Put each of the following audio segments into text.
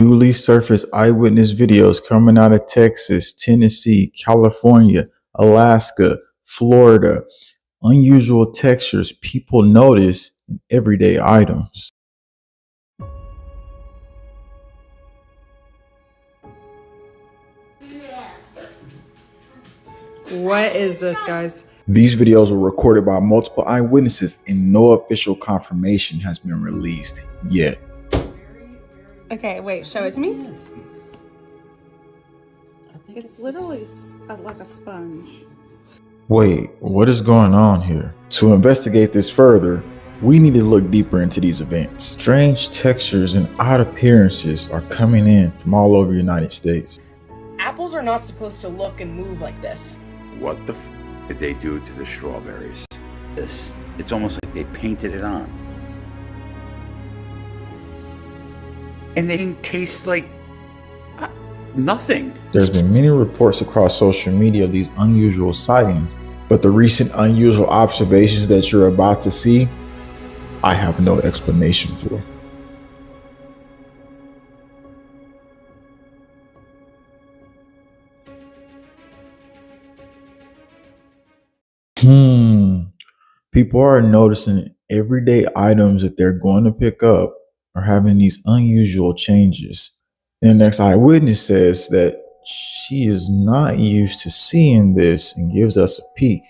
Newly surfaced eyewitness videos coming out of Texas, Tennessee, California, Alaska, Florida. Unusual textures people notice in everyday items. What is this, guys? These videos were recorded by multiple eyewitnesses and no official confirmation has been released yet. Okay, wait, show it to me. It's literally like a sponge. Wait, what is going on here? To investigate this further, we need to look deeper into these events. Strange textures and odd appearances are coming in from all over the United States. Apples are not supposed to look and move like this. What the f did they do to the strawberries? It's almost like they painted it on. And they didn't taste like nothing. There's been many reports across social media of these unusual sightings, but the recent unusual observations that you're about to see, I have no explanation for. People are noticing everyday items that they're going to pick up are having these unusual changes. And the next eyewitness says that she is not used to seeing this and gives us a peek.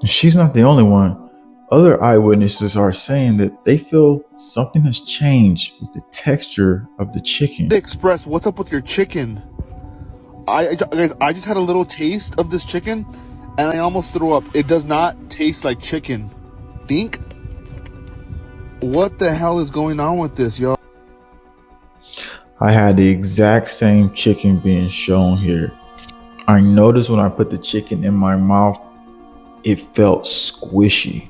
She's not the only one. Other eyewitnesses are saying that they feel something has changed with the texture of the chicken. Express, what's up with your chicken? Guys, I just had a little taste of this chicken and I almost threw up. It does not taste like chicken. Think? What the hell is going on with this, y'all? I had the exact same chicken being shown here. I noticed when I put the chicken in my mouth, it felt squishy.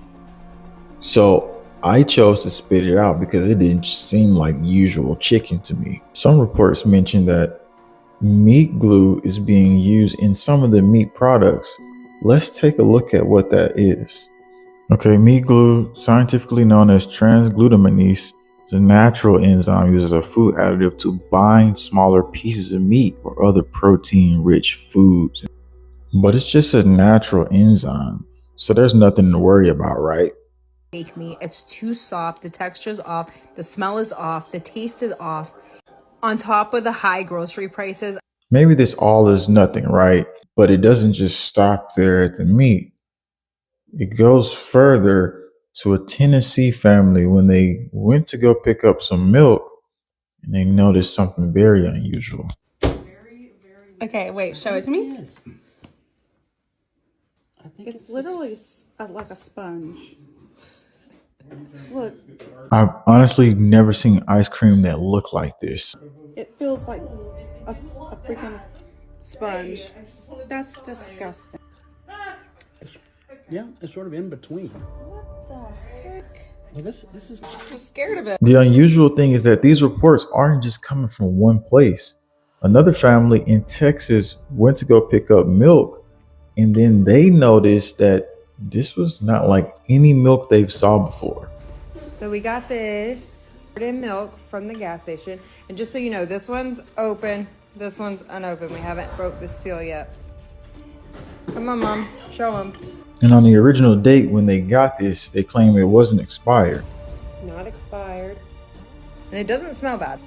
So I chose to spit it out because it didn't seem like usual chicken to me. Some reports mention that meat glue is being used in some of the meat products. Let's take a look at what that is. Okay, meat glue, scientifically known as transglutaminase, is a natural enzyme used as a food additive to bind smaller pieces of meat or other protein-rich foods. But it's just a natural enzyme, so there's nothing to worry about, right? Fake meat. It's too soft. The texture's off. The smell is off. The taste is off. On top of the high grocery prices. Maybe this all is nothing, right? But it doesn't just stop there at the meat. It goes further to a Tennessee family when they went to go pick up some milk and they noticed something very unusual. Okay, wait, show it to me. It's literally like a sponge. Look. I've honestly never seen ice cream that looked like this. It feels like a freaking sponge. That's disgusting. Yeah, it's sort of in between. What the heck? Well, this is. I'm scared of it. The unusual thing is that these reports aren't just coming from one place. Another family in Texas went to go pick up milk, and then they noticed that this was not like any milk they've saw before. So we got this milk from the gas station. And just so you know, this one's open. This one's unopened. We haven't broke the seal yet. Come on, Mom. Show them. And on the original date when they got this, they claim it wasn't expired. Not expired. And it doesn't smell bad.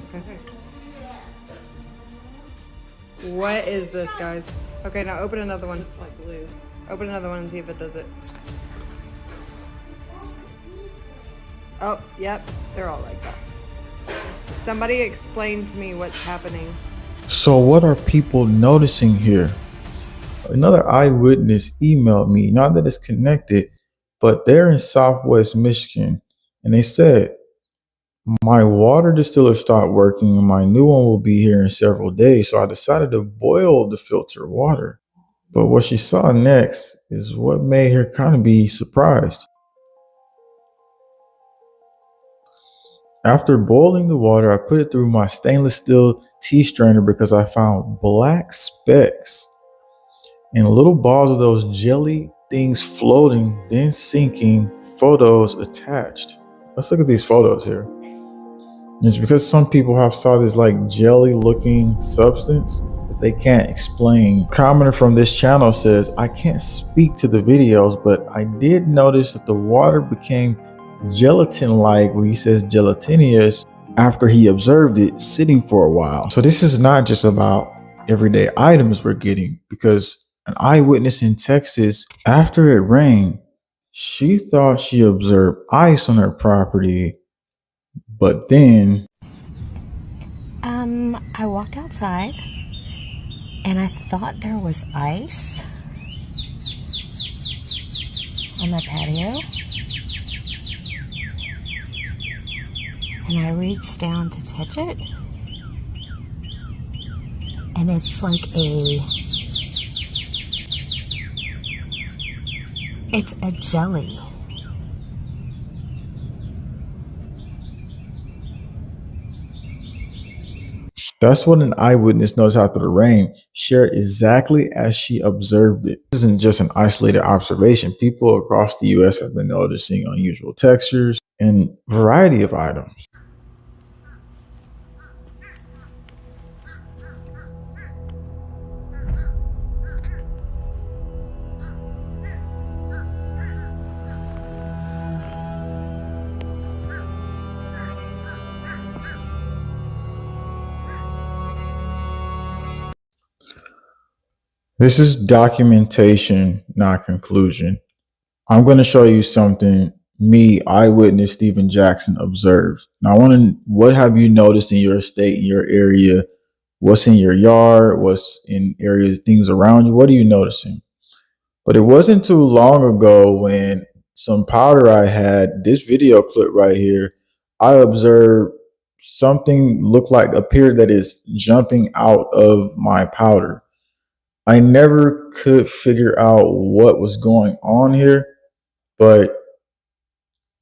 What is this, guys? Okay, now open another one. It's like glue. Open another one and see if it does it. Oh, yep. They're all like that. Somebody explain to me what's happening. So what are people noticing here? Another eyewitness emailed me, not that it's connected, but they're in Southwest Michigan. And they said, my water distiller stopped working and my new one will be here in several days. So I decided to boil the filtered water. But what she saw next is what made her kind of be surprised. After boiling the water, I put it through my stainless steel tea strainer because I found black specks. and little balls of those jelly things floating, then sinking, photos attached. Let's look at these photos here. It's because some people have saw this like jelly looking substance that they can't explain. Commenter from this channel says, I can't speak to the videos, but I did notice that the water became gelatin-like, where he says gelatinous, after he observed it sitting for a while. So this is not just about everyday items we're getting, because an eyewitness in Texas, after it rained, she thought she observed ice on her property, but then I walked outside and I thought there was ice on my patio. And I reached down to touch it. And it's like it's a jelly. that's what an eyewitness noticed after the rain, shared exactly as she observed it. This isn't just an isolated observation. People across the US have been noticing unusual textures and variety of items. This is documentation, not conclusion. I'm going to show you something me, eyewitness Stephen Jackson, observed. Now, what have you noticed in your state, in your area? What's in your yard? What's in areas, things around you? What are you noticing? But it wasn't too long ago when some powder I had, this video clip right here, I observed something appeared that is jumping out of my powder. I never could figure out what was going on here, but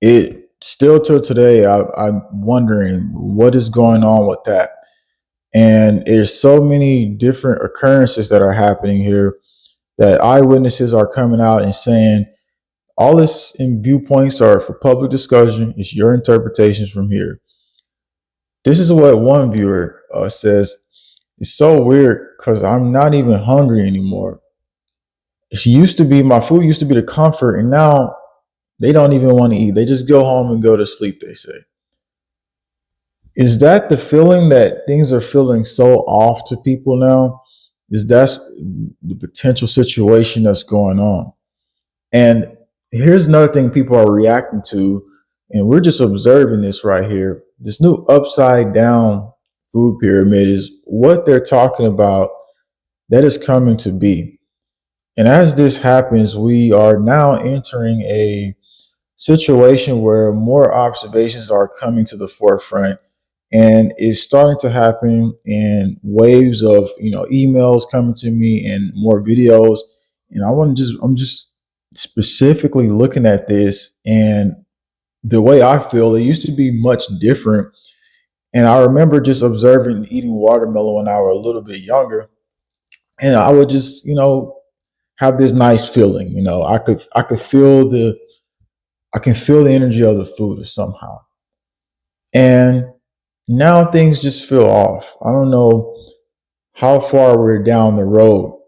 it still till today, I'm wondering what is going on with that. And there's so many different occurrences that are happening here that eyewitnesses are coming out and saying all this in viewpoints are for public discussion. It's your interpretations from here. This is what one viewer says. It's so weird because I'm not even hungry anymore. My food used to be the comfort, and now they don't even want to eat. They just go home and go to sleep, they say. Is that the feeling that things are feeling so off to people now? Is that the potential situation that's going on? And here's another thing people are reacting to, and we're just observing this right here. This new upside down food pyramid is what they're talking about that is coming to be. And as this happens, we are now entering a situation where more observations are coming to the forefront, and it's starting to happen in waves of emails coming to me and more videos. And I'm just specifically looking at this, and the way I feel, it used to be much different. And I remember just observing and eating watermelon when I was a little bit younger, and I would just have this nice feeling. I can feel the energy of the food somehow. And now things just feel off. I don't know how far we're down the road.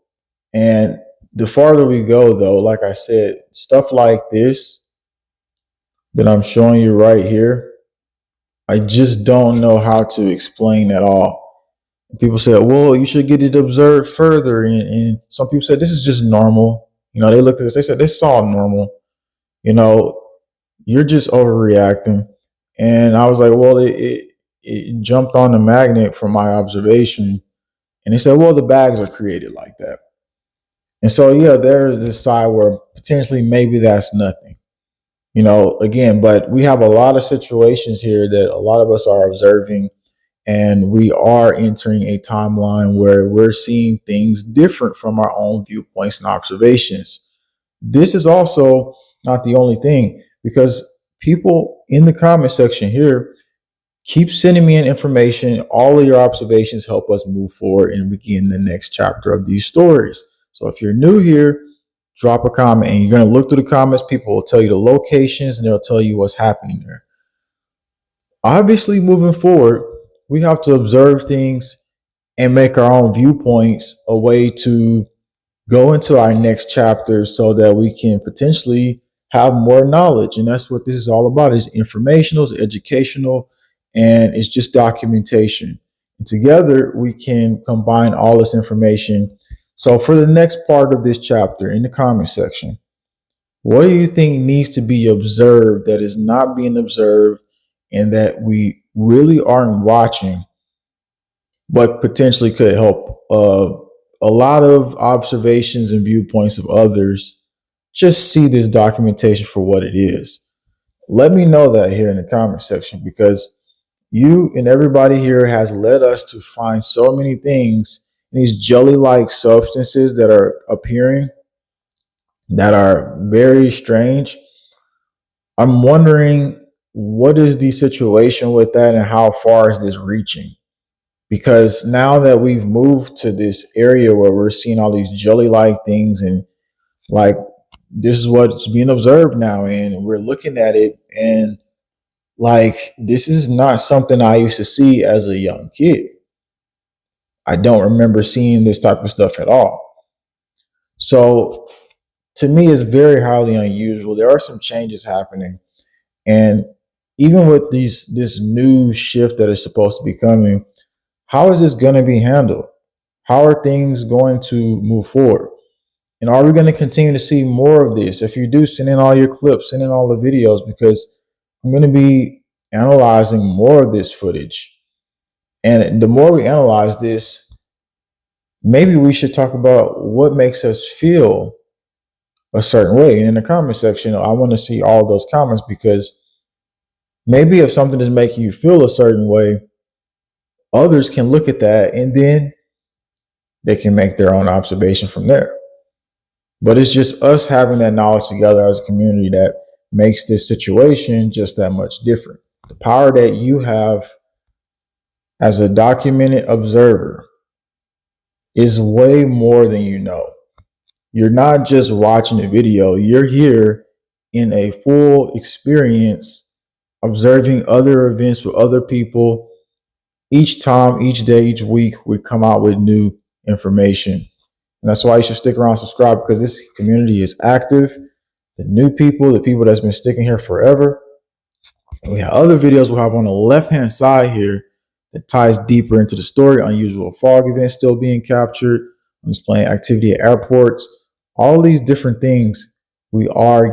And the farther we go, though, like I said, stuff like this that I'm showing you right here, I just don't know how to explain at all. People say, well, you should get it observed further. And some people said, this is just normal. They looked at this, they said, this is all normal. You're just overreacting. And I was like, well, it jumped on the magnet from my observation. And they said, well, the bags are created like that. And so, yeah, there's this side where potentially maybe that's nothing, again, but we have a lot of situations here that a lot of us are observing, and we are entering a timeline where we're seeing things different from our own viewpoints and observations. This is also not the only thing, because people in the comment section here keep sending me in information. All of your observations help us move forward and begin the next chapter of these stories. So if you're new here, drop a comment, and you're going to look through the comments. People will tell you the locations and they'll tell you what's happening there. Obviously, moving forward, we have to observe things and make our own viewpoints a way to go into our next chapter so that we can potentially have more knowledge. And that's what this is all about. It's informational, it's educational, and it's just documentation. And together we can combine all this information. So for the next part of this chapter, in the comment section, what do you think needs to be observed that is not being observed and that we really aren't watching, but potentially could help? A lot of observations and viewpoints of others just see this documentation for what it is. Let me know that here in the comment section, because you and everybody here has led us to find so many things in these jelly-like substances that are appearing that are very strange. I'm wondering, what is the situation with that and how far is this reaching? Because now that we've moved to this area where we're seeing all these jelly-like things, and like this is what's being observed now, and we're looking at it, and like this is not something I used to see as a young kid. I don't remember seeing this type of stuff at all. So to me, it's very highly unusual. There are some changes happening, and even with this new shift that is supposed to be coming, how is this going to be handled? How are things going to move forward? And are we going to continue to see more of this? If you do, send in all your clips, send in all the videos, because I'm going to be analyzing more of this footage. And the more we analyze this, maybe we should talk about what makes us feel a certain way. And in the comment section, I want to see all those comments, because maybe if something is making you feel a certain way, others can look at that and then they can make their own observation from there. But it's just us having that knowledge together as a community that makes this situation just that much different. The power that you have as a documented observer is way more than you know. You're not just watching a video, you're here in a full experience, observing other events with other people. Each time, each day, each week, we come out with new information. And that's why you should stick around, subscribe, because this community is active. The new people, the people that's been sticking here forever. And we have other videos we'll have on the left-hand side here that ties deeper into the story. Unusual fog events still being captured. I'm displaying activity at airports. All these different things we are